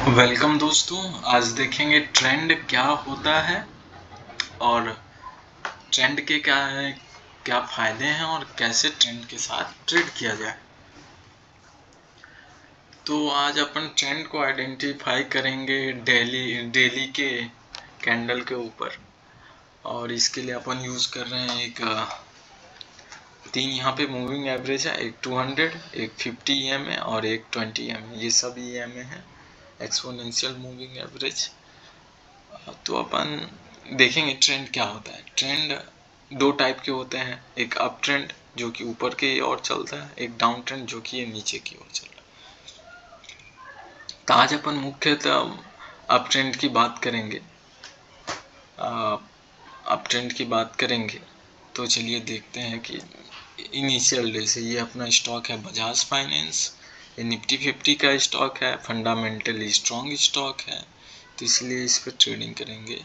Welcome दोस्तों। आज देखेंगे ट्रेंड क्या होता है और ट्रेंड के क्या फायदे हैं और कैसे ट्रेंड के साथ ट्रेड किया जाए। तो आज अपन ट्रेंड को आइडेंटिफाई करेंगे डेली के कैंडल के ऊपर, और इसके लिए अपन यूज कर रहे हैं एक तीन यहाँ पे मूविंग एवरेज है, एक 200, एक 50 EMA और एक 20 EMA। ये सब EMA है, एक्सपोनेंशियल मूविंग एवरेज। तो अपन देखेंगे ट्रेंड क्या होता है। ट्रेंड दो टाइप के होते हैं, एक अप ट्रेंड जो कि ऊपर की ओर चलता है, एक डाउन ट्रेंड जो कि ये नीचे की ओर चल रहा है। तो आज अपन मुख्यतः अप ट्रेंड की बात करेंगे। अप ट्रेंड की बात करेंगे तो चलिए देखते हैं कि इनिशियल डे से ये अपना स्टॉक है बजाज फाइनेंस। ये निफ्टी 50 का स्टॉक है, फंडामेंटली स्ट्रॉन्ग स्टॉक है, तो इसलिए इस पर ट्रेडिंग करेंगे।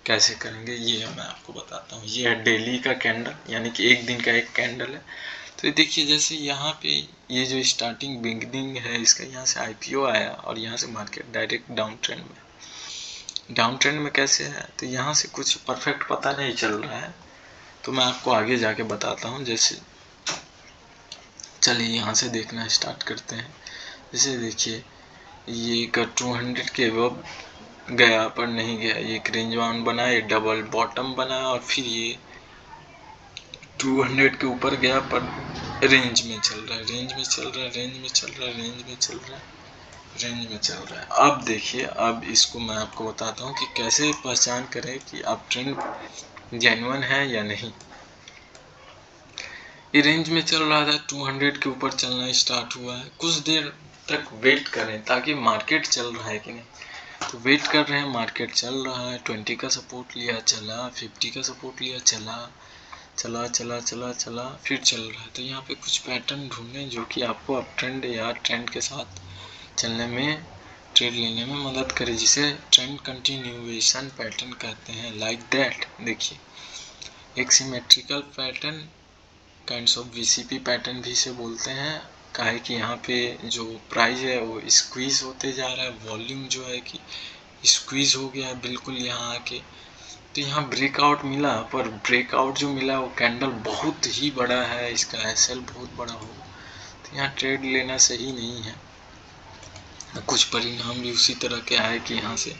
कैसे करेंगे ये मैं आपको बताता हूँ। ये है डेली का कैंडल, यानी कि एक दिन का एक कैंडल है। तो देखिए जैसे यहाँ पे ये जो स्टार्टिंग बिगनिंग है इसका, यहाँ से आईपीओ आया और यहाँ से मार्केट डायरेक्ट डाउन ट्रेंड में कैसे है, तो यहाँ से कुछ परफेक्ट पता नहीं चल रहा है, तो मैं आपको आगे जाके बताता हूँ। जैसे चलिए यहाँ से देखना स्टार्ट करते हैं। जैसे देखिए ये का 200 के अब गया पर नहीं गया, ये एक रेंज बाउंड बना, ये डबल बॉटम बना और फिर ये 200 के ऊपर गया पर रेंज में चल रहा है, रेंज में चल रहा है, रेंज में चल रहा है, रेंज में चल रहा है, रेंज में चल रहा है। अब देखिए, अब इसको मैं आपको बताता हूँ कि कैसे पहचान करें कि अब ट्रेंड जेन्युइन है या नहीं। ये रेंज में चल रहा था, 200 के ऊपर चलना स्टार्ट हुआ है, कुछ देर तक वेट करें ताकि मार्केट चल रहा है कि नहीं। तो वेट कर रहे हैं, मार्केट चल रहा है, 20 का सपोर्ट लिया चला, 50 का सपोर्ट लिया चला, चला चला चला चला फिर चल रहा है। तो यहाँ पे कुछ पैटर्न ढूंढें जो कि आपको अप ट्रेंड या ट्रेंड के साथ चलने में, ट्रेड लेने में मदद करे, जिसे ट्रेंड कंटिन्यूएशन पैटर्न कहते हैं। लाइक दैट देखिए, एक symmetrical pattern, kinds of VCP pattern भी इसे बोलते हैं। काहे कि यहाँ पे जो प्राइस है वो स्क्वीज होते जा रहा है, वॉल्यूम जो है कि स्क्वीज हो गया है बिल्कुल यहाँ आके। तो यहाँ ब्रेकआउट मिला, पर ब्रेकआउट जो मिला वो कैंडल बहुत ही बड़ा है, इसका एसएल बहुत बड़ा होगा, तो यहाँ ट्रेड लेना सही नहीं है। कुछ परिणाम भी उसी तरह के आए कि यहाँ से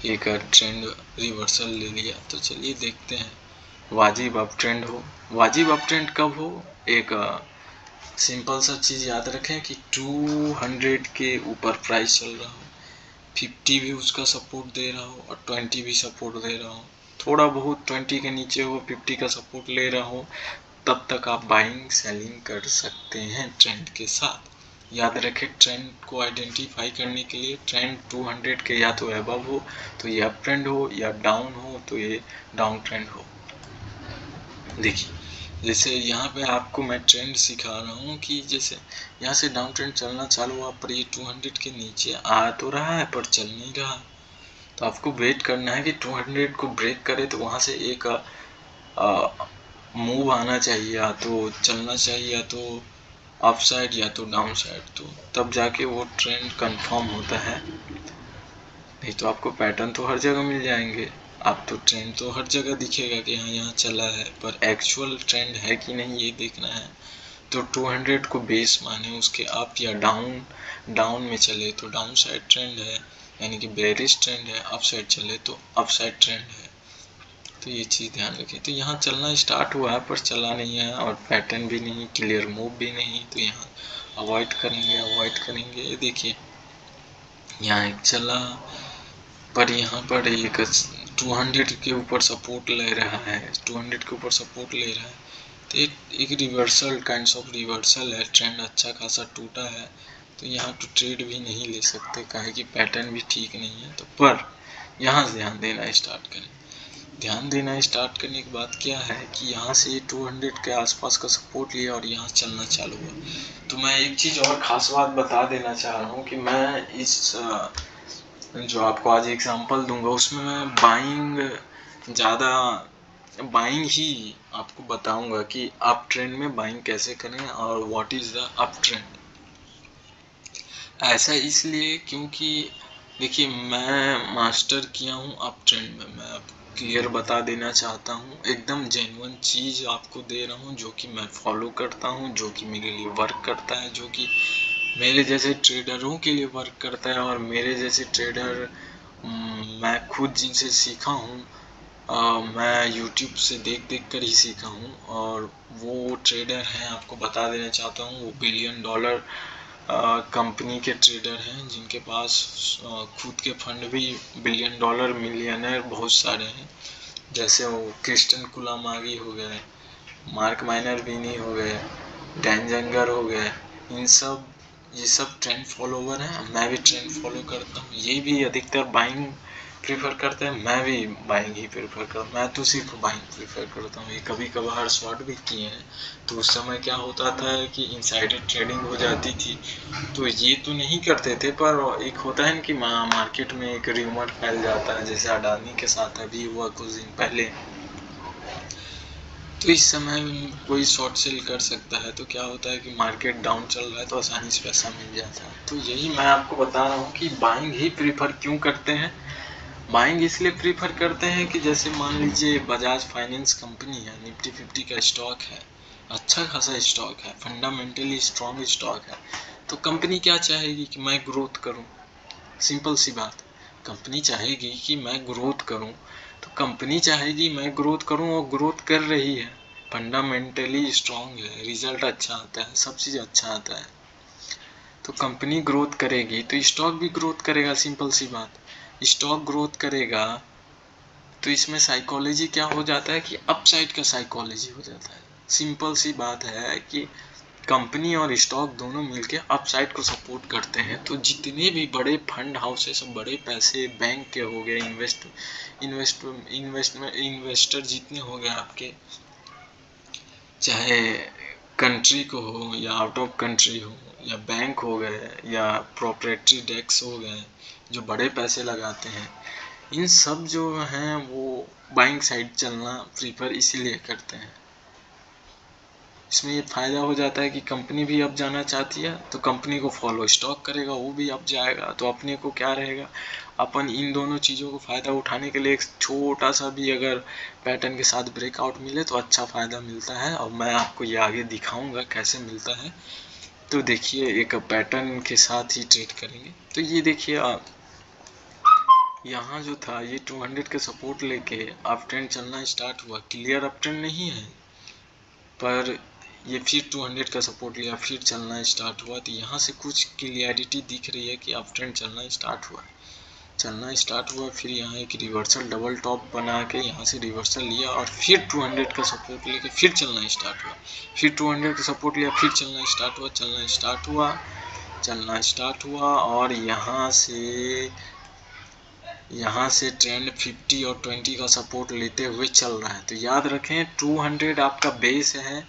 एक ट्रेंड रिवर्सल ले लिया। तो चलिए देखते हैं। वाजिब अप ट्रेंड हो, वाजिब अप ट्रेंड कब हो, एक सिंपल सा चीज़ याद रखें कि 200 के ऊपर प्राइस चल रहा हो, 50 भी उसका सपोर्ट दे रहा हो और 20 भी सपोर्ट दे रहा हो, थोड़ा बहुत 20 के नीचे हो, 50 का सपोर्ट ले रहा हो, तब तक आप बाइंग सेलिंग कर सकते हैं ट्रेंड के साथ। याद रखें, ट्रेंड को आइडेंटिफाई करने के लिए ट्रेंड 200 के या तो अबव हो तो ये अप ट्रेंड हो, या डाउन हो तो ये डाउन ट्रेंड हो। देखिए जैसे यहाँ पे आपको मैं ट्रेंड सिखा रहा हूँ कि जैसे यहाँ से डाउन ट्रेंड चलना चालू हुआ, पर ये 200 के नीचे आ तो रहा है पर चल नहीं रहा। तो आपको वेट करना है कि 200 को ब्रेक करे, तो वहाँ से एक मूव आना चाहिए, या तो चलना चाहिए, या तो अप साइड या तो डाउन साइड, तो तब जाके वो ट्रेंड कंफर्म होता है। नहीं तो आपको पैटर्न तो हर जगह मिल जाएंगे, आप तो ट्रेंड तो हर जगह दिखेगा कि हाँ यहाँ चला है, पर एक्चुअल ट्रेंड है कि नहीं ये देखना है। तो 200 को बेस माने, उसके अप या डाउन में चले तो डाउन साइड ट्रेंड है, यानी कि बेरिश ट्रेंड है, अप साइड चले तो अप साइड ट्रेंड है। तो ये चीज़ ध्यान रखें। तो यहाँ चलना स्टार्ट हुआ है पर चला नहीं है, और पैटर्न भी नहीं, क्लियर मूव भी नहीं, तो यहाँ अवॉइड करेंगे। ये देखिए यहाँ एक चला, पर यहाँ पर एक 200 के ऊपर सपोर्ट ले रहा है, 200 के ऊपर सपोर्ट ले रहा है, तो एक रिवर्सल, काइंड्स ऑफ रिवर्सल है, ट्रेंड अच्छा खासा टूटा है। तो यहाँ तो ट्रेड भी नहीं ले सकते, काहे कि पैटर्न भी ठीक नहीं है। तो पर यहाँ से ध्यान देना स्टार्ट करें। ध्यान देना स्टार्ट करने के बाद क्या है कि यहाँ से 200 के आसपास का सपोर्ट लिया और यहाँ चलना चालू हुआ। तो मैं एक चीज़ और ख़ास बात बता देना चाह रहा हूँ कि मैं इस जो आपको आज एग्जांपल दूंगा उसमें मैं बाइंग ही आपको बताऊंगा कि अप ट्रेंड में बाइंग कैसे करें और what is the up trend. ऐसा इसलिए क्योंकि देखिए मैं मास्टर किया हूँ अप ट्रेंड में। मैं अब क्लियर बता देना चाहता हूँ, एकदम जेन्युइन चीज़ आपको दे रहा हूँ जो कि मैं फॉलो करता हूँ, जो कि मेरे लिए वर्क करता है, जो कि मेरे जैसे ट्रेडरों के लिए वर्क करता है। और मेरे जैसे ट्रेडर मैं खुद जिनसे सीखा हूँ, मैं यूट्यूब से देख देख कर ही सीखा हूँ। और वो ट्रेडर हैं, आपको बता देना चाहता हूँ, वो बिलियन डॉलर कंपनी के ट्रेडर हैं, जिनके पास खुद के फंड भी बिलियन डॉलर मिलियनर बहुत सारे हैं। जैसे वो क्रिस्टन कुलामागी हो गए, मार्क माइनर बीनी हो गए, डैन जंगर हो गए। ये सब ट्रेंड फॉलोवर हैं। मैं भी ट्रेंड फॉलो करता हूँ। ये भी अधिकतर बाइंग प्रेफर करते हैं, मैं भी बाइंग ही प्रेफर करता। मैं तो सिर्फ बाइंग प्रेफर करता हूँ। ये कभी कभार शॉर्ट भी किए हैं, तो उस समय क्या होता था कि इनसाइडर ट्रेडिंग हो जाती थी। तो ये तो नहीं करते थे, पर एक होता है कि मार्केट में एक र्यूमर फैल जाता है, जैसे अडानी के साथ अभी हुआ कुछ दिन पहले। तो इस समय कोई शॉर्ट सेल कर सकता है, तो क्या होता है कि मार्केट डाउन चल रहा है तो आसानी से पैसा मिल जाता है। तो यही मैं आपको बता रहा हूँ कि बाइंग ही प्रीफर क्यों करते हैं। बाइंग इसलिए प्रीफर करते हैं कि जैसे मान लीजिए बजाज फाइनेंस कंपनी है, निफ्टी 50 का स्टॉक है, अच्छा खासा स्टॉक है, फंडामेंटली स्ट्रॉन्ग स्टॉक है। तो कंपनी क्या चाहेगी कि मैं ग्रोथ करूं। सिंपल सी बात, कंपनी चाहेगी कि मैं ग्रोथ करूं। तो कंपनी चाहेगी मैं ग्रोथ करूं और ग्रोथ कर रही है, फंडामेंटली स्ट्रॉन्ग है, रिजल्ट अच्छा आता है, सब चीज़ अच्छा आता है। तो कंपनी ग्रोथ करेगी तो स्टॉक भी ग्रोथ करेगा। सिंपल सी बात, स्टॉक ग्रोथ करेगा तो इसमें साइकोलॉजी क्या हो जाता है कि अपसाइड का साइकोलॉजी हो जाता है। सिंपल सी बात है कि कंपनी और स्टॉक दोनों मिलके अपसाइड को सपोर्ट करते हैं। तो जितने भी बड़े फंड हाउसेस, बड़े पैसे बैंक के हो गए, इन्वेस्टर जितने हो गए आपके, चाहे कंट्री को हो या आउट ऑफ कंट्री हो, या बैंक हो गए या प्रोप्राइटरी डेस्क हो गए, जो बड़े पैसे लगाते हैं, इन सब जो हैं वो बाइंग साइड चलना प्रीफर इसीलिए करते हैं। इसमें ये फायदा हो जाता है कि कंपनी भी अप जाना चाहती है तो कंपनी को फॉलो स्टॉक करेगा, वो भी अप जाएगा, तो अपने को क्या रहेगा, अपन इन दोनों चीज़ों को फ़ायदा उठाने के लिए एक छोटा सा भी अगर पैटर्न के साथ ब्रेकआउट मिले तो अच्छा फ़ायदा मिलता है। और मैं आपको ये आगे दिखाऊंगा कैसे मिलता है। तो देखिए एक पैटर्न के साथ ही ट्रेड करेंगे। तो ये देखिए यहाँ जो था ये 200 का सपोर्ट लेके अप ट्रेंड चलना स्टार्ट हुआ। क्लियर अप ट्रेंड नहीं है, पर ये फिर 200 का सपोर्ट लिया, फिर चलना स्टार्ट हुआ। तो यहाँ से कुछ क्लियरिटी दिख रही है कि अप ट्रेंड चलना स्टार्ट हुआ। फिर यहाँ एक रिवर्सल डबल टॉप बना के यहाँ से रिवर्सल लिया और फिर 200 का सपोर्ट लेके फिर चलना स्टार्ट हुआ। फिर 200 का सपोर्ट लिया, फिर चलना स्टार्ट हुआ। और यहाँ से ट्रेंड 50 और 20 का सपोर्ट लेते हुए चल रहा है। तो याद रखें 200 आपका बेस है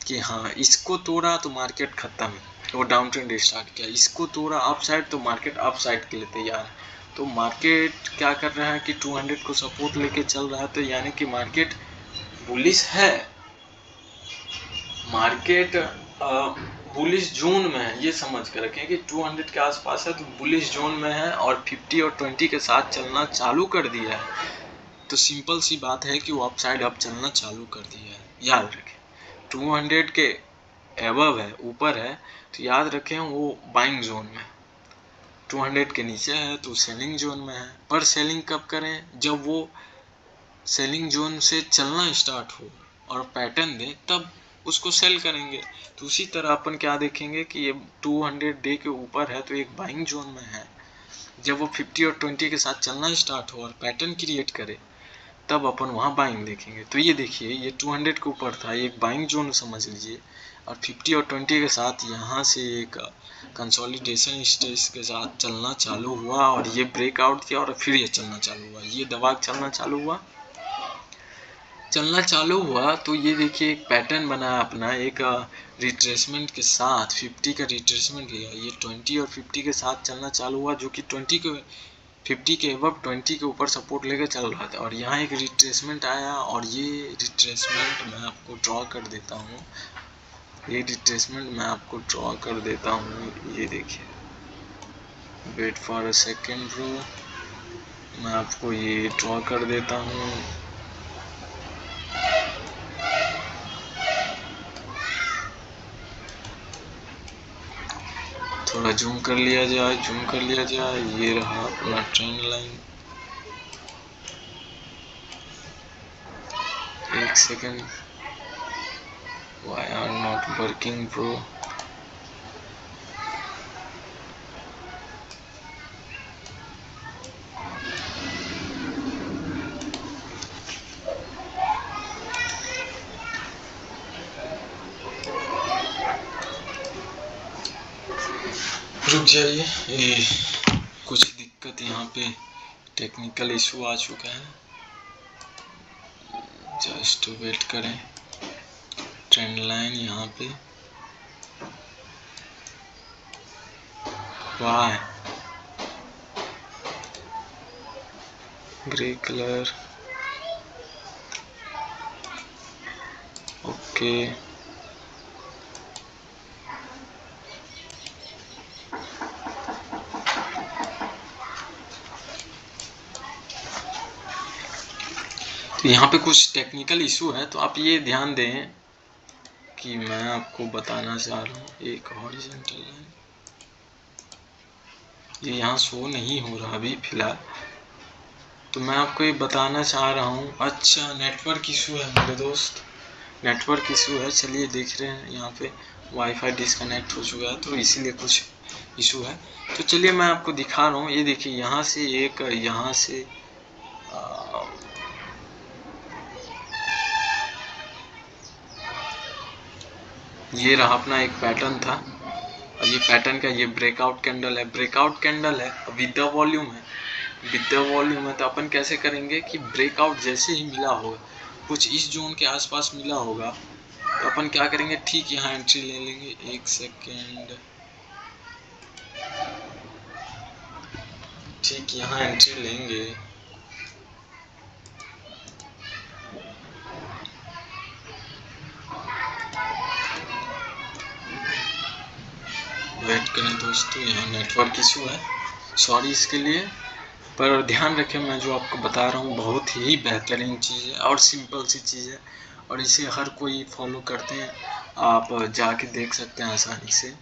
कि हाँ इसको तोड़ा तो मार्केट खत्म, वो डाउन ट्रेंड स्टार्ट किया, इसको तोड़ा अप साइड तो मार्केट अप साइड के लिए तैयार है। तो मार्केट क्या कर रहा है कि 200 को सपोर्ट लेके चल रहा है, तो यानी कि मार्केट बुलिश है, मार्केट बुलिश जोन में है। ये समझ कर रखें कि 200 के आसपास है तो बुलिश जोन में है और 50 और 20 के साथ चलना चालू कर दिया है। तो सिंपल सी बात है कि वो अप साइड अप चलना चालू कर दिया है। याद रखें 200 के एबव है, ऊपर है, तो याद रखें वो बाइंग जोन में। 200 के नीचे है तो सेलिंग जोन में है। पर सेलिंग कब करें, जब वो सेलिंग जोन से चलना स्टार्ट हो और पैटर्न दे तब उसको सेल करेंगे। तो उसी तरह अपन क्या देखेंगे कि ये 200 डे के ऊपर है तो एक बाइंग जोन में है। जब वो 50 और 20 के साथ चलना स्टार्ट हो और पैटर्न क्रिएट करे तब अपन वहाँ बाइंग देखेंगे। तो ये देखिए ये 200 के ऊपर था, एक बाइंग जोन समझ लीजिए, और 50 और 20 के साथ यहाँ से एक कंसोलिडेशन स्टेज के साथ चलना चालू हुआ और ये ब्रेकआउट किया और फिर ये चलना चालू हुआ, ये दबा चलना चालू हुआ। तो ये देखिए एक पैटर्न बना अपना, एक रिट्रेसमेंट के साथ 50 का रिट्रेसमेंट लिया, ये 20 और 50 के साथ चलना चालू हुआ, जो कि 50 के एबव 20 के ऊपर सपोर्ट लेकर चल रहा था। और यहाँ एक रिट्रेसमेंट आया और ये रिट्रेसमेंट मैं आपको ड्रॉ कर देता हूँ, ये देखिए wait for a second bro, मैं आपको ये ड्रॉ कर देता हूँ। थोड़ा जूम कर लिया जाए, जूम कर लिया जाए। ये रहा अपना ट्रेंड लाइन। एक second, why are not working bro. रुक जाइए, ये कुछ दिक्कत यहाँ पे टेक्निकल इशू आ चुका है, जस्ट वेट करें। ट्रेंड लाइन यहाँ पे, वाह ग्रे कलर, ओके। तो यहाँ पे कुछ टेक्निकल इशू है, तो आप ये ध्यान दें कि मैं आपको बताना चाह रहा हूँ। एक हॉरिजॉन्टल लाइन ये यहाँ शो नहीं हो रहा अभी फिलहाल, तो मैं आपको ये बताना चाह रहा हूँ। अच्छा, नेटवर्क इशू है मेरे दोस्त, नेटवर्क इशू है। चलिए देख रहे हैं यहाँ पे वाईफाई डिस्कनेक्ट हो चुका है, तो इसीलिए कुछ इशू है। तो चलिए मैं आपको दिखा रहा हूँ। ये देखिए, यहाँ से एक, यहाँ से ये रहा अपना एक पैटर्न था, और ये पैटर्न का ये ब्रेकआउट कैंडल है, ब्रेकआउट कैंडल है विद द वॉल्यूम है, विद द वॉल्यूम है। तो अपन कैसे करेंगे कि ब्रेकआउट जैसे ही मिला होगा, कुछ इस जोन के आसपास मिला होगा, तो अपन क्या करेंगे, ठीक यहाँ एंट्री ले लेंगे। एक सेकेंड, ठीक यहाँ एंट्री लेंगे। वेट करें दोस्तों, यहाँ नेटवर्क इशू है, सॉरी इसके लिए। पर ध्यान रखें, मैं जो आपको बता रहा हूँ बहुत ही बेहतरीन चीज़ है और सिंपल सी चीज़ है, और इसे हर कोई फॉलो करते हैं। आप जाके देख सकते हैं आसानी से,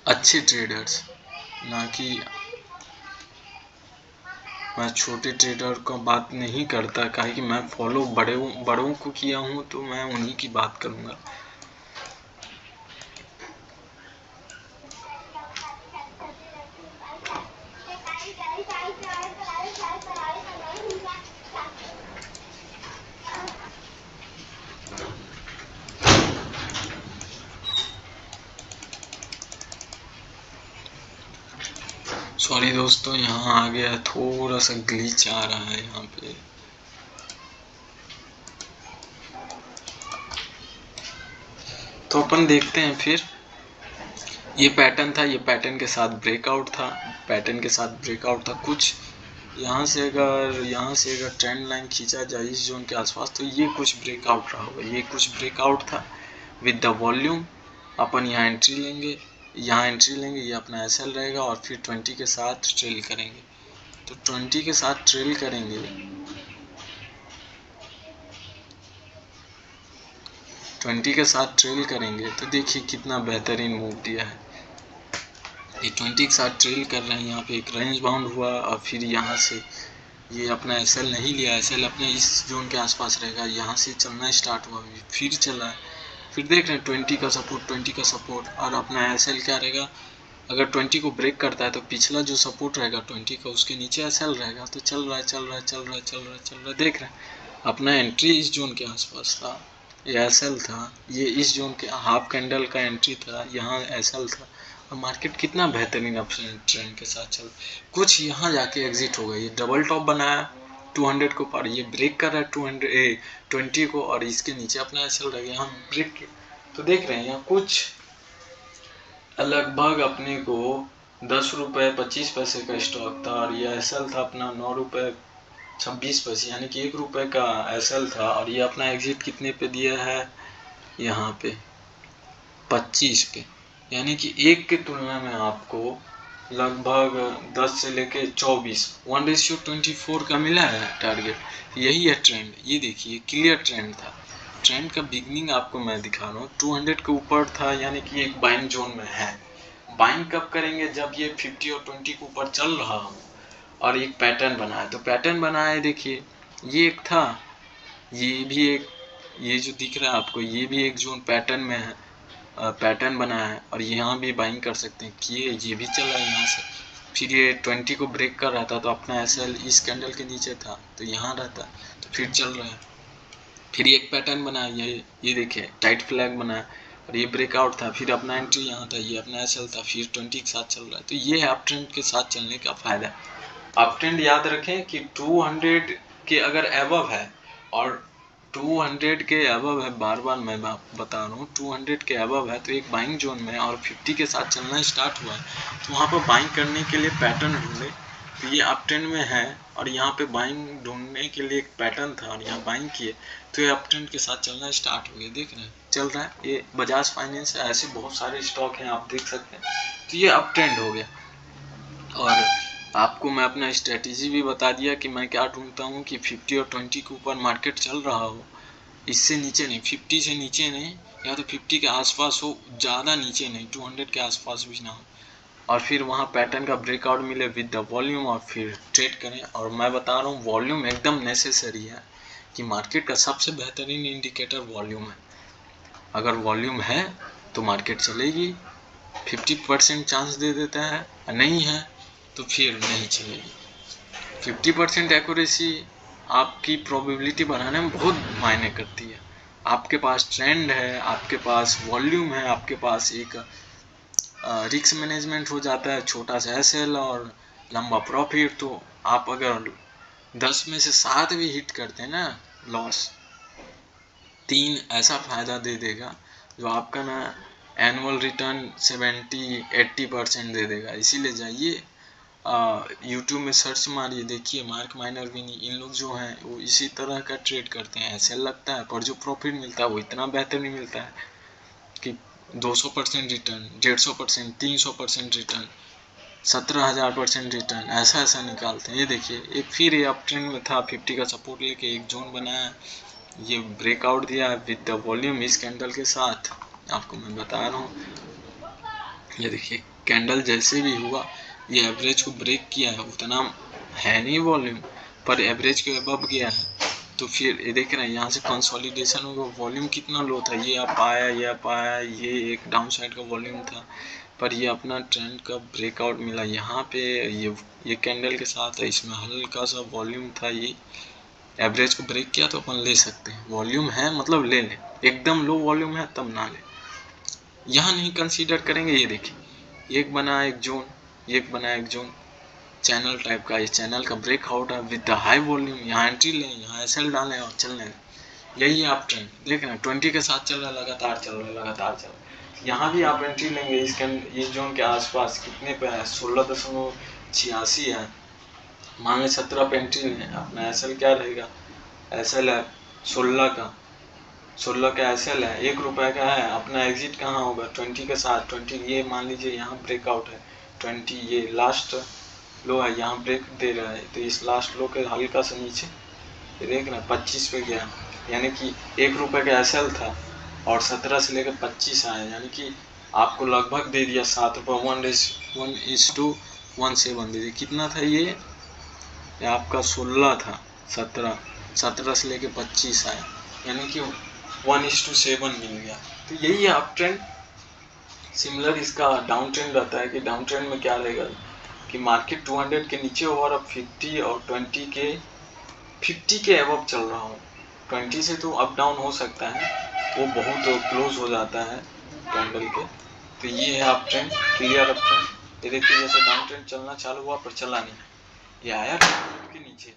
अच्छे ट्रेडर्स, ना कि मैं छोटे ट्रेडर का बात नहीं करता, काहे कि मैं फॉलो बड़ों को किया हूँ, तो मैं उन्हीं की बात करूँगा। सॉरी दोस्तों, यहाँ आ गया, थोड़ा सा ग्लिच आ रहा है यहाँ पे। तो अपन देखते हैं फिर। ये पैटर्न था, ये पैटर्न के साथ ब्रेकआउट था, पैटर्न के साथ ब्रेकआउट था। कुछ यहाँ से अगर ट्रेंड लाइन खींचा जाए इस जोन के आसपास, तो ये कुछ ब्रेकआउट रहा होगा, ये कुछ ब्रेकआउट था विद द वॉल्यूम। अपन यहाँ एंट्री लेंगे, यहाँ एंट्री लेंगे, ये अपना एसएल रहेगा, और फिर 20 के साथ ट्रेल करेंगे। तो 20 के साथ ट्रेल करेंगे, 20 के साथ ट्रेल करेंगे, तो देखिए कितना बेहतरीन मूव दिया है। ये 20 के साथ ट्रेल कर रहे हैं, यहाँ पे एक रेंज बाउंड हुआ, और फिर यहाँ से ये अपना एसएल नहीं लिया, एसएल अपने इस जोन के आसपास रहेगा। यहाँ से चलना स्टार्ट हुआ, फिर चला है, फिर देख रहे हैं 20 का सपोर्ट, 20 का सपोर्ट, और अपना एसएल क्या रहेगा। अगर 20 को ब्रेक करता है तो पिछला जो सपोर्ट रहेगा 20 का, उसके नीचे एसएल रहेगा। तो चल रहा है, चल रहा है, चल रहा है, चल रहा है, चल रहा है, देख रहे हैं अपना एंट्री इस जोन के आसपास था, ये एसएल था, ये इस जोन के हाफ कैंडल का एंट्री था, यहाँ एसएल था, और मार्केट कितना बेहतरीन अप ट्रेंड के साथ चल। कुछ यहाँ जाके एग्जिट हो गया, ये डबल टॉप बनाया 200 को पार, ये ब्रेक कर रहा है 20 को, और इसके नीचे अपना एसएल रह गया, यहाँ ब्रेक। तो देख रहे हैं यहाँ कुछ लगभग अपने को 10 रुपये 25 पैसे का स्टॉक था, और ये एसएल था अपना 9 रुपये 26 पैसे, यानी कि 1 रुपये का एसएल था, और ये अपना एग्जिट कितने पे दिया है, यहाँ पे 25 पे, यानी कि एक की तुलना में आपको लगभग 10 से लेके 24, 1:24 का मिला है टारगेट। यही है ट्रेंड, ये देखिए क्लियर ट्रेंड था। ट्रेंड का बिगनिंग आपको मैं दिखा रहा हूँ, 200 के ऊपर था, यानी कि एक बाइंग जोन में है। बाइंग कब करेंगे, जब ये 50 और 20 के ऊपर चल रहा हो और एक पैटर्न बना है। तो पैटर्न बना है, देखिए ये एक था, ये भी एक, ये जो दिख रहा है आपको ये भी एक जोन पैटर्न में है, पैटर्न बना है, और यहाँ भी बाइंग कर सकते हैं कि ये भी चला है यहाँ से। फिर ये 20 को ब्रेक कर रहा था, तो अपना एसएल इस कैंडल के नीचे था, तो यहाँ रहता, तो फिर चल रहा है। फिर एक पैटर्न बना, ये देखिए टाइट फ्लैग बना, और ये ब्रेकआउट था, फिर अपना एंट्री यहाँ था, ये अपना एसएल था, फिर 20 के साथ चल रहा है। तो ये है अप ट्रेंड के साथ चलने का फायदा। अप ट्रेंड याद रखें कि 200 के अगर एबव है, और 200 के अबव है, बार बार मैं बता रहा हूँ, 200 के अबव है तो एक बाइंग जोन में, और 50 के साथ चलना स्टार्ट हुआ है, तो वहाँ पर बाइंग करने के लिए पैटर्न ढूंढे। तो ये अप ट्रेंड में है, और यहाँ पे बाइंग ढूंढने के लिए एक पैटर्न था, और यहाँ बाइंग किए, तो ये अप ट्रेंड के साथ चलना स्टार्ट हो गया। देख रहे हैं चल रहा है, ये बजाज फाइनेंस है, ऐसे बहुत सारे स्टॉक हैं आप देख सकते हैं। तो ये अप ट्रेंड हो गया। और आपको मैं अपना स्ट्रेटेजी भी बता दिया कि मैं क्या ढूंढता हूँ, कि 50 और 20 के ऊपर मार्केट चल रहा हो, इससे नीचे नहीं, 50 से नीचे नहीं, या तो 50 के आसपास हो, ज़्यादा नीचे नहीं, 200 के आसपास भी ना हो, और फिर वहाँ पैटर्न का ब्रेकआउट मिले विद द वॉल्यूम, और फिर ट्रेड करें। और मैं बता रहा हूँ वॉल्यूम एकदम नेसेसरी है, कि मार्केट का सबसे बेहतरीन इंडिकेटर वॉल्यूम है। अगर वॉल्यूम है तो मार्केट चलेगी, 50% चांस दे देता है, नहीं है तो फिर नहीं चलेगी। 50% एक्यूरेसी आपकी प्रोबेबिलिटी बढ़ाने में बहुत मायने करती है। आपके पास ट्रेंड है, आपके पास वॉल्यूम है, आपके पास एक रिस्क मैनेजमेंट हो जाता है, छोटा सा एसएल और लंबा प्रॉफिट, तो आप अगर 10 में से 7 भी हिट करते हैं ना, लॉस 3 ऐसा फ़ायदा दे देगा जो आपका ना एनुअल रिटर्न 70-80% दे देगा। इसीलिए जाइए यूट्यूब में सर्च मारिए, देखिए मार्क माइनर भी नहीं, इन लोग जो हैं वो इसी तरह का ट्रेड करते हैं, ऐसे लगता है, पर जो प्रॉफिट मिलता है वो इतना बेहतर नहीं मिलता है, कि 200% रिटर्न, 150%, 300% रिटर्न, 17,000% रिटर्न, ऐसा ऐसा निकालते हैं। ये देखिए एक फिर ये अप ट्रेंड में था, 50 का सपोर्ट लेके एक जोन बनाया, ये ब्रेकआउट दिया विद द वॉल्यूम इस कैंडल के साथ, आपको मैं बता रहा हूँ। ये देखिए कैंडल जैसे भी हुआ, ये एवरेज को ब्रेक किया है, उतना है नहीं वॉल्यूम, पर एवरेज के अबव गया है। तो फिर ये देख रहे हैं यहाँ से कंसोलिडेशन होगा, वॉल्यूम कितना लो था, ये आप आया, ये आप आया, ये एक डाउन साइड का वॉल्यूम था, पर ये अपना ट्रेंड का ब्रेकआउट मिला यहाँ पे, ये कैंडल के साथ है, इसमें हल्का सा वॉल्यूम था, ये एवरेज को ब्रेक किया, तो अपन ले सकते हैं, वॉल्यूम है मतलब ले लें, एकदम लो वॉल्यूम है तब ना लें, यहाँ नहीं कंसीडर करेंगे। ये देखिए एक बना एक जोन, एक बना एक जोन चैनल टाइप का, ये चैनल का ब्रेकआउट है विद द हाई वॉल्यूम, यहाँ एंट्री लें, यहाँ एसएल डालें और चलने दें। यही आप ट्रेंड देख रहे हैं, 20 के साथ चल रहा है, लगातार चल रहा है, लगातार चल रहा है। यहाँ भी आप एंट्री लेंगे, इस ये जोन के आसपास कितने पे है, 16.86 है, मान लें 17 पे एंट्री लें, अपना एसएल क्या रहेगा, एसएल है 16 का, 16 का एसएल है, 1 रुपए का है, अपना एग्जिट कहाँ होगा, 20 के साथ, 20 ये मान लीजिए यहाँ ब्रेकआउट है, 20 ये लास्ट लो है, यहाँ ब्रेक दे रहा है, तो इस लास्ट लो के हल्का सा नीचे ये देख रहे हैं 25 पे गया, यानी कि 1 रुपए का एसएल था, और 17 से लेकर 25 आया, यानी कि आपको लगभग दे दिया 7 रुपये, 1:17 दे दिया। कितना था ये आपका 16 था, 17 से लेके 25 आया, यानी कि 1:7 मिल गया। तो यही है अप ट्रेंड। सिमिलर इसका डाउन ट्रेंड रहता है, कि डाउन ट्रेंड में क्या रहेगा, कि मार्केट 200 के नीचे हो, और अब 50 और 20 के अबव चल रहा हूँ। 20 से तो अप डाउन हो सकता है, वो बहुत क्लोज हो जाता है कैंडल के। तो ये है up trend, clear up trend. ये देखिए जैसे डाउन ट्रेंड चलना चालू हुआ पर चला नहीं, ये आया के नीचे।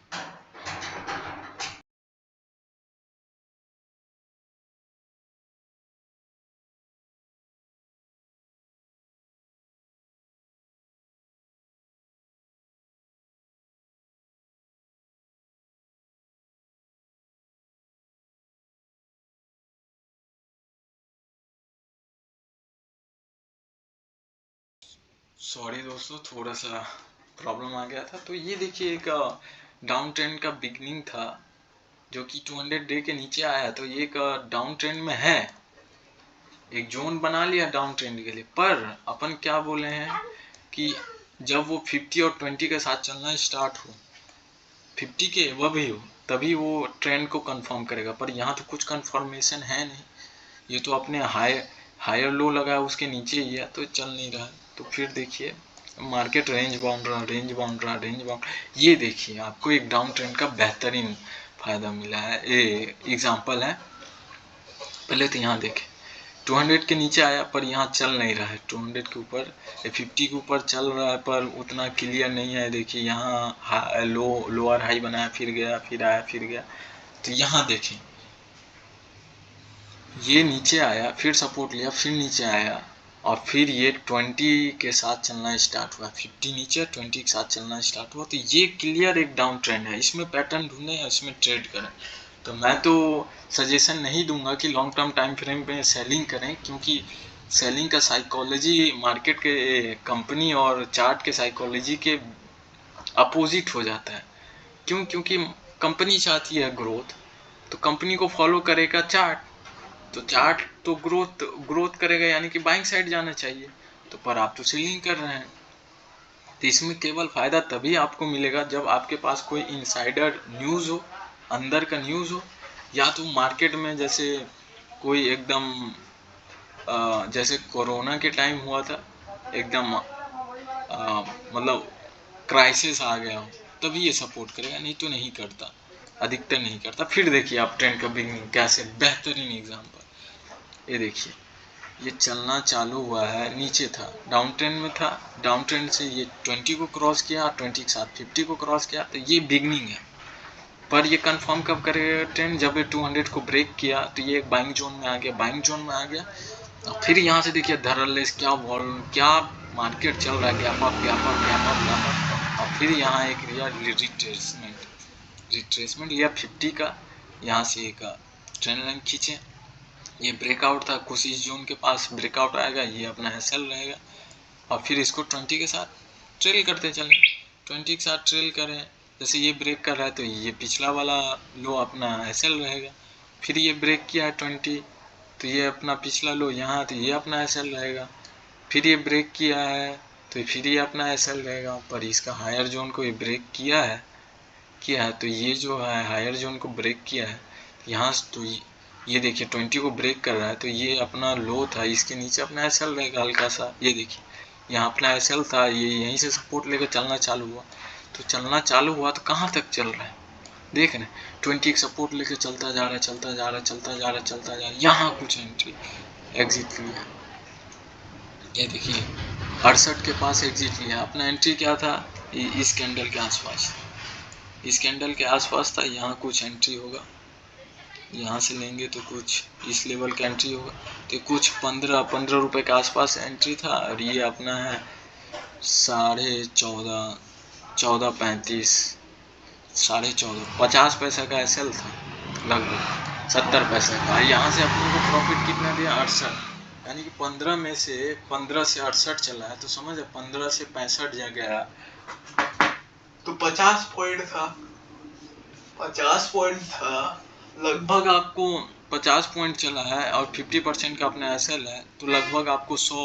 सॉरी दोस्तों, थोड़ा सा प्रॉब्लम आ गया था। तो ये देखिए एक डाउन ट्रेंड का बिगनिंग था जो कि 200 डे के नीचे आया, तो ये एक डाउन ट्रेंड में है, एक जोन बना लिया डाउन ट्रेंड के लिए। पर अपन क्या बोले हैं कि जब वो 50 और 20 के साथ चलना स्टार्ट हो, 50 के एबव ही हो, तभी वो ट्रेंड को कंफर्म करेगा। पर यहाँ तो कुछ कंफर्मेशन है नहीं, ये तो अपने हायर लो लगा है उसके नीचे ही है, तो चल नहीं रहा है। तो फिर देखिए मार्केट रेंज बाउंड रहा, रेंज बाउंड रहा, रेंज बाउंड। ये देखिए आपको एक डाउन ट्रेंड का बेहतरीन फायदा मिला है, ये एग्जांपल है। पहले तो यहाँ देखें 200 के नीचे आया पर यहाँ चल नहीं रहा है, 200 के ऊपर 50 के ऊपर चल रहा है पर उतना क्लियर नहीं है। देखिए यहाँ लोअर हाई बनाया, फिर गया, फिर आया, फिर गया। तो यहाँ देखें ये नीचे आया, फिर सपोर्ट लिया, फिर नीचे आया, और फिर ये 20 के साथ चलना स्टार्ट हुआ, 50 नीचे 20 के साथ चलना स्टार्ट हुआ। तो ये क्लियर एक डाउन ट्रेंड है, इसमें पैटर्न ढूंढें या इसमें ट्रेड करें। तो मैं तो सजेशन नहीं दूंगा कि लॉन्ग टर्म टाइम फ्रेम पे सेलिंग करें, क्योंकि सेलिंग का साइकोलॉजी मार्केट के कंपनी और चार्ट के साइकोलॉजी के अपोजिट हो जाता है। क्यों? क्योंकि कंपनी चाहती है ग्रोथ, तो कंपनी को फॉलो करेगा चार्ट, तो चार्ट तो ग्रोथ करेगा, यानी कि बाइंग साइड जाना चाहिए। तो पर आप तो सेलिंग कर रहे हैं। तो इसमें केवल फायदा तभी आपको मिलेगा जब आपके पास कोई इनसाइडर न्यूज़ हो, अंदर का न्यूज़ हो, या तो मार्केट में जैसे कोई एकदम जैसे कोरोना के टाइम हुआ था, एकदम मतलब क्राइसिस आ गया हो, तभी ये सपोर्ट करेगा, नहीं तो नहीं करता, अधिकतर नहीं करता। फिर देखिए आप ट्रेंड का बिगनिंग कैसे, बेहतरीन एग्जांपल। ये देखिए ये चलना चालू हुआ है, नीचे था, डाउन ट्रेंड में था, डाउन ट्रेंड से ये 20 को क्रॉस किया, 20 के साथ 50 को क्रॉस किया, तो ये बिगनिंग है। पर ये कंफर्म कब करेगा ट्रेंड? जब ये 200 को ब्रेक किया, तो ये एक बाइंग जोन में आ गया, बाइंग जोन में आ गया। और फिर यहाँ से देखिए धरलेस क्या क्या मार्केट चल रहा है, gap up, gap up, gap up, gap up, और फिर यहाँ एक लिया रिट्रेसमेंट लिया 50 का, यहाँ से एक ट्रेंड लाइन खींचे, ये ब्रेकआउट था, कुछ इस जोन के पास ब्रेकआउट आएगा, ये अपना एसएल रहेगा, और फिर इसको 20 के साथ ट्रेल करते चलें, 20 के साथ ट्रेल करें। जैसे ये ब्रेक कर रहा है तो ये पिछला वाला लो अपना एसएल रहेगा, फिर ये ब्रेक किया है 20, तो ये अपना पिछला लो यहाँ, तो ये अपना एसएल रहेगा, फिर ये ब्रेक किया है तो फिर ये अपना एसएल रहेगा। पर इसका हायर जोन को ये ब्रेक किया है, तो ये जो है हायर जोन को ब्रेक किया है यहाँ, तो ये देखिए 20 को ब्रेक कर रहा है, तो ये अपना लो था, इसके नीचे अपना एसएल रहेगा हल्का सा। ये देखिए यहाँ अपना एसएल था, ये यहीं से सपोर्ट लेकर चलना चालू हुआ, तो चलना चालू हुआ तो कहाँ तक चल रहा है देख रहे हैं, 20 सपोर्ट लेकर चलता जा रहा है, चलता जा रहा है, चलता जा रहा है, चलता जा रहा है। यहाँ कुछ एंट्री एग्जिट लिया, ये देखिए 68 के पास एग्जिट लिया, अपना एंट्री क्या था, इस कैंडल के आसपास, इस कैंडल के आसपास था, यहाँ कुछ एंट्री होगा, यहाँ से लेंगे तो कुछ इस लेवल का एंट्री होगा, तो कुछ 15 रुपए के आसपास एंट्री था, और ये अपना है 14.5, 14.35, 14.5, 50 पैसा का एसएल था, लगभग 70 पैसे का। यहाँ से अपने को प्रॉफिट कितना दिया, 68, यानी कि 15 से 68 चला है, तो समझ 15 से 65 जा गया, तो 50 पॉइंट था, 50 पॉइंट था लगभग, आपको 50 पॉइंट चला है और 50% का अपना एसएल है, तो लगभग आपको 100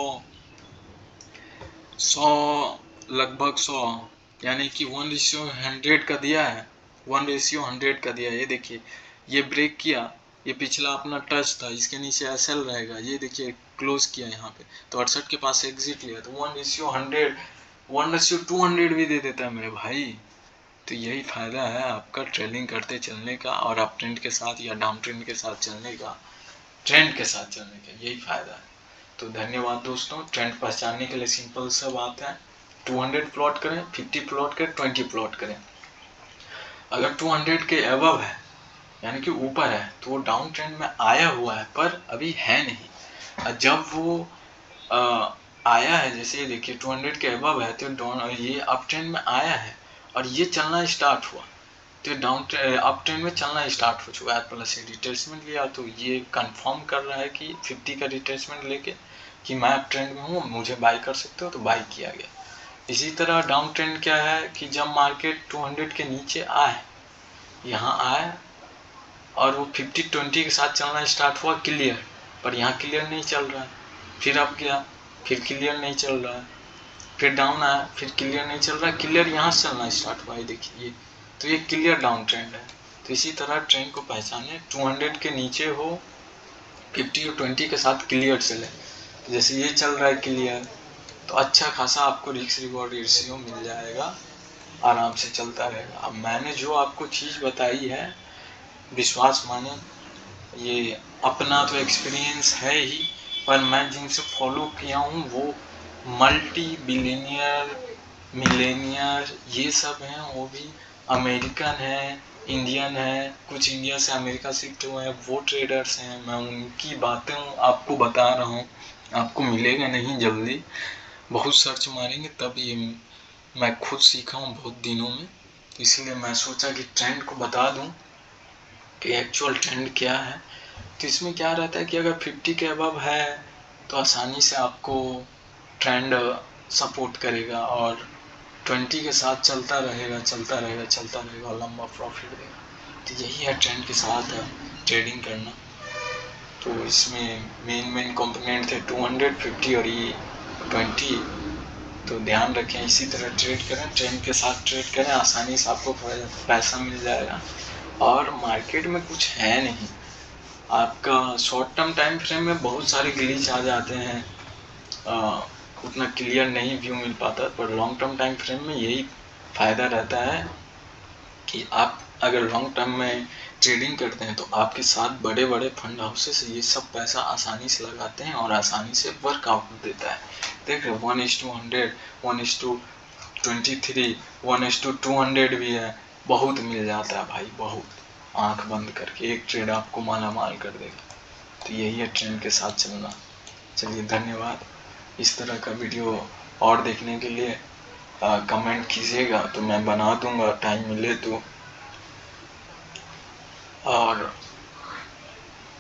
लगभग 100, यानी कि 1:100 का दिया है, 1:100 का दिया है। ये देखिए ये ब्रेक किया, ये पिछला अपना टच था, इसके नीचे एसएल रहेगा, ये देखिए क्लोज किया यहाँ पे, तो 68 के पास एग्जिट लिया, तो 1:100, 1:200 भी दे देता है मेरे भाई। तो यही फायदा है आपका ट्रेडिंग करते चलने का, और अप ट्रेंड के साथ या डाउन ट्रेंड के साथ चलने का, ट्रेंड के साथ चलने का, यही फायदा है। तो धन्यवाद दोस्तों। ट्रेंड पहचानने के लिए सिंपल सा बात है, 200 प्लॉट करें, 50 प्लॉट करें, 20 प्लॉट करें। अगर 200 के अबव है, यानी कि ऊपर है, तो वो डाउन ट्रेंड में आया हुआ है पर अभी है नहीं। जब वो आया है, जैसे देखिए 200 के अबव है, तो ये अप ट्रेंड में आया है और ये चलना स्टार्ट हुआ, तो डाउन अप ट्रेंड में चलना स्टार्ट हो चुका है, प्लस रिट्रेसमेंट लिया, तो ये कंफर्म कर रहा है कि 50 का रिट्रेसमेंट लेके कि मैं अप ट्रेंड में हूँ, मुझे बाई कर सकते हो, तो बाई किया गया। इसी तरह डाउन ट्रेंड क्या है कि जब मार्केट 200 के नीचे आए, यहाँ आए और वो 50-20 के साथ चलना स्टार्ट हुआ क्लियर, पर यहाँ क्लियर नहीं चल रहा है, फिर अब गया, फिर क्लियर नहीं चल रहा है, फिर डाउन आया, फिर क्लियर नहीं चल रहा है, क्लियर यहाँ से चलना स्टार्ट हुआ है, देखिए, तो ये क्लियर डाउन ट्रेंड है। तो इसी तरह ट्रेंड को पहचाने, 200 के नीचे हो, 50 और 20 के साथ क्लियर चले, तो जैसे ये चल रहा है क्लियर, तो अच्छा खासा आपको रिस्क रिवॉर्ड रेशियो मिल जाएगा, आराम से चलता रहेगा। अब मैंने जो आपको चीज़ बताई है, विश्वास माने, ये अपना तो एक्सपीरियंस है ही, पर मैं जिनसे फॉलो किया हूँ वो मल्टी बिलियनियर, मिलेनियर, ये सब हैं, वो भी अमेरिकन है, इंडियन है, कुछ इंडिया से अमेरिका शिफ्ट हुए हैं, वो ट्रेडर्स हैं। मैं उनकी बातें आपको बता रहा हूँ, आपको मिलेगा नहीं जल्दी, बहुत सर्च मारेंगे तब ये मैं खुद सीखा हूँ बहुत दिनों में, तो इसलिए मैं सोचा कि ट्रेंड को बता दूँ कि एक्चुअल ट्रेंड क्या है। तो इसमें क्या रहता है कि अगर 50 के अबव है तो आसानी से आपको ट्रेंड सपोर्ट करेगा और 20 के साथ चलता रहेगा, चलता रहेगा, चलता रहेगा और लंबा प्रॉफिट देगा। तो यही है ट्रेंड के साथ ट्रेडिंग करना। तो इसमें मेन कंपोनेंट थे 200, 50 और ये 20। तो ध्यान रखें, इसी तरह ट्रेड करें, ट्रेंड के साथ ट्रेड करें, आसानी से आपको पैसा मिल जाएगा। और मार्केट में कुछ है नहीं, आपका शॉर्ट टर्म टाइम फ्रेम में बहुत सारे ग्लिच आ जाते हैं, उतना क्लियर नहीं व्यू मिल पाता, पर लॉन्ग टर्म टाइम फ्रेम में यही फ़ायदा रहता है कि आप अगर लॉन्ग टर्म में ट्रेडिंग करते हैं तो आपके साथ बड़े बड़े फंड हाउसेस ये सब पैसा आसानी से लगाते हैं और आसानी से वर्कआउट देता है। देख रहे 1:100, 1:23, 1:200 भी है, बहुत मिल जाता है भाई, बहुत, आंख बंद करके एक ट्रेड आपको माला माल कर देगा। तो यही है ट्रेंड के साथ चलना। चलिए धन्यवाद। इस तरह का वीडियो और देखने के लिए कमेंट कीजिएगा तो मैं बना दूंगा, टाइम मिले तो। और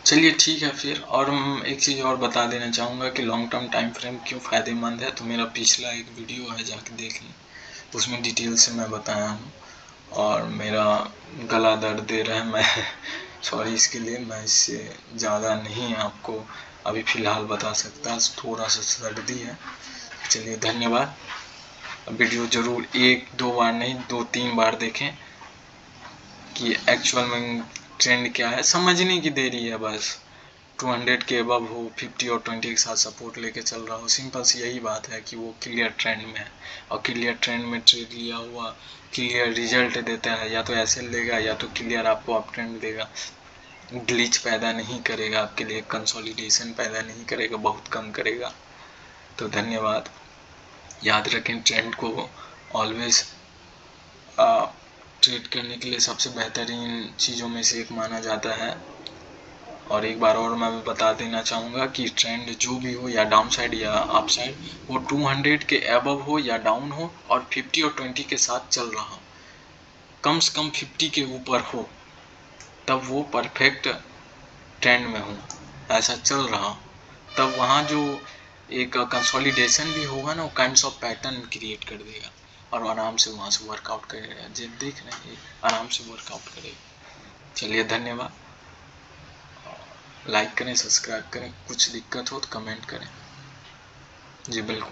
चलिए ठीक है फिर। और एक चीज़ और बता देना चाहूँगा कि लॉन्ग टर्म टाइम फ्रेम क्यों फ़ायदेमंद है, तो मेरा पिछला एक वीडियो है, जाके देख लें, उसमें डिटेल से मैं बताया हूँ। और मेरा गला दर्द दे रहा है, मैं सॉरी इसके लिए, मैं इससे ज़्यादा नहीं आपको अभी फ़िलहाल बता सकता, थोड़ा सा सर्दी है। चलिए धन्यवाद। वीडियो ज़रूर 1-2 बार नहीं 2-3 बार देखें कि एक्चुअल में ट्रेंड क्या है, समझने की देरी है बस। 200 के अबव हो, 50 और 20 के साथ सपोर्ट लेके चल रहा हो, सिंपल सी यही बात है कि वो क्लियर ट्रेंड में है। और क्लियर ट्रेंड में ट्रेड लिया हुआ क्लियर रिजल्ट देता है, या तो ऐसे लेगा या तो क्लियर आपको अप ट्रेंड देगा, ग्लिच पैदा नहीं करेगा आपके लिए, कंसोलिडेशन पैदा नहीं करेगा, बहुत कम करेगा। तो धन्यवाद। याद रखें, ट्रेंड को ऑलवेज ट्रेड करने के लिए सबसे बेहतरीन चीज़ों में से एक माना जाता है। और एक बार और मैं बता देना चाहूँगा कि ट्रेंड जो भी हो, या डाउन साइड या अप साइड, वो 200 के अबव हो या डाउन हो और 50 और 20 के साथ चल रहा हो, कम से कम 50 के ऊपर हो, तब वो परफेक्ट ट्रेंड में हो, ऐसा चल रहा हो, तब वहाँ जो एक कंसोलिडेशन भी होगा ना, वो काइंड्स ऑफ पैटर्न क्रिएट कर देगा और आराम से वहाँ से वर्कआउट करेगा। जब देख रहे हैं आराम से वर्कआउट करेगा। चलिए धन्यवाद। लाइक करें, सब्सक्राइब करें, कुछ दिक्कत हो तो कमेंट करें। जी बिल्कुल।